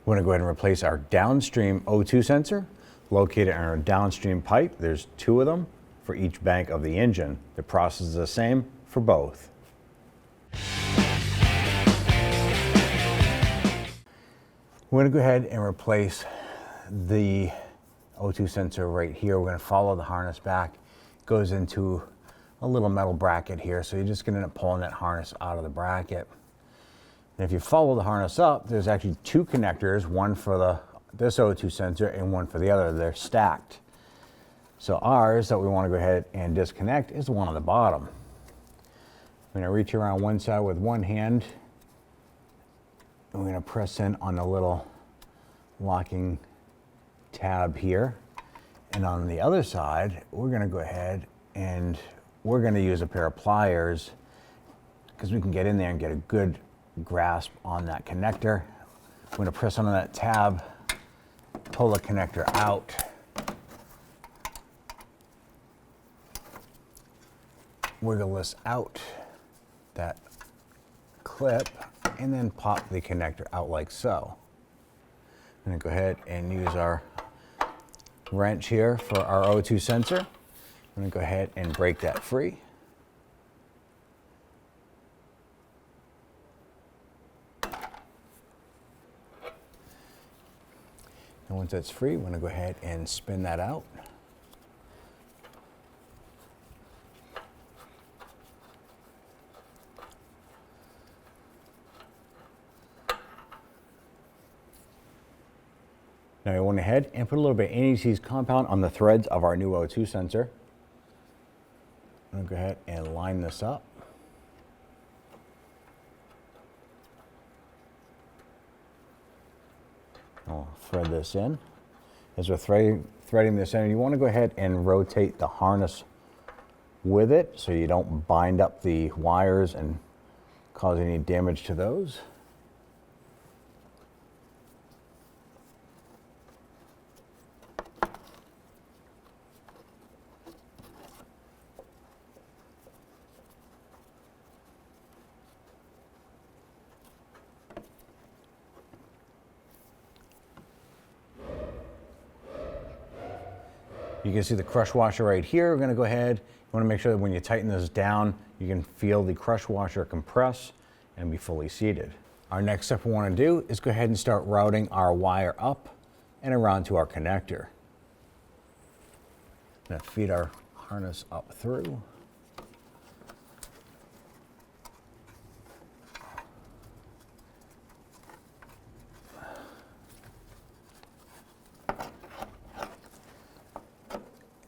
We're going to go ahead and replace our downstream O2 sensor located on our downstream pipe. There's 2 of them for each bank of the engine. The process is the same for both. We're going to go ahead and replace the O2 sensor right here. We're going to follow the harness back. It goes into a little metal bracket here, so you're just going to end up pulling that harness out of the bracket. And if you follow the harness up, there's actually 2 connectors, one for this O2 sensor and one for the other. They're stacked. So ours that we want to go ahead and disconnect is the one on the bottom. I'm going to reach around one side with one hand. And we're going to press in on the little locking tab here. And on the other side, we're going to go ahead and we're going to use a pair of pliers because we can get in there and get a good grasp on that connector. I'm going to press on that tab, pull the connector out. Wiggle this out, that clip, and then pop the connector out like so. I'm going to go ahead and use our wrench here for our O2 sensor. I'm going to go ahead and break that free. And once that's free, we're going to go ahead and spin that out. Now we went ahead and put a little bit of anti-seize compound on the threads of our new O2 sensor. I'm going to go ahead and line this up. I'll thread this in. As we're threading this in, you want to go ahead and rotate the harness with it so you don't bind up the wires and cause any damage to those. You can see the crush washer right here. We're going to go ahead. You want to make sure that when you tighten this down, you can feel the crush washer compress and be fully seated. Our next step we want to do is go ahead and start routing our wire up and around to our connector. Now feed our harness up through.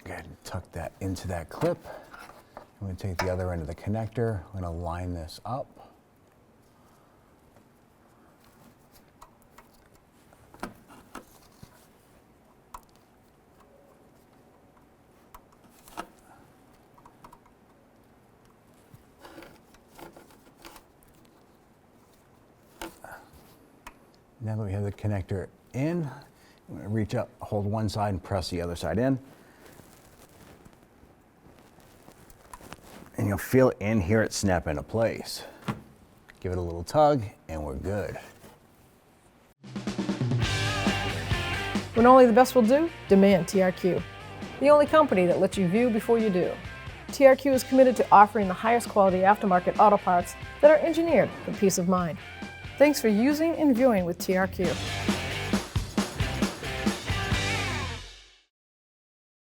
Go ahead and tuck that into that clip. I'm going to take the other end of the connector. I'm going to line this up. Now that we have the connector in, I'm going to reach up, hold one side, and press the other side in. And you'll feel it in here, it snap into place. Give it a little tug, and we're good. When only the best will do, demand TRQ. The only company that lets you view before you do. TRQ is committed to offering the highest quality aftermarket auto parts that are engineered for peace of mind. Thanks for using and viewing with TRQ.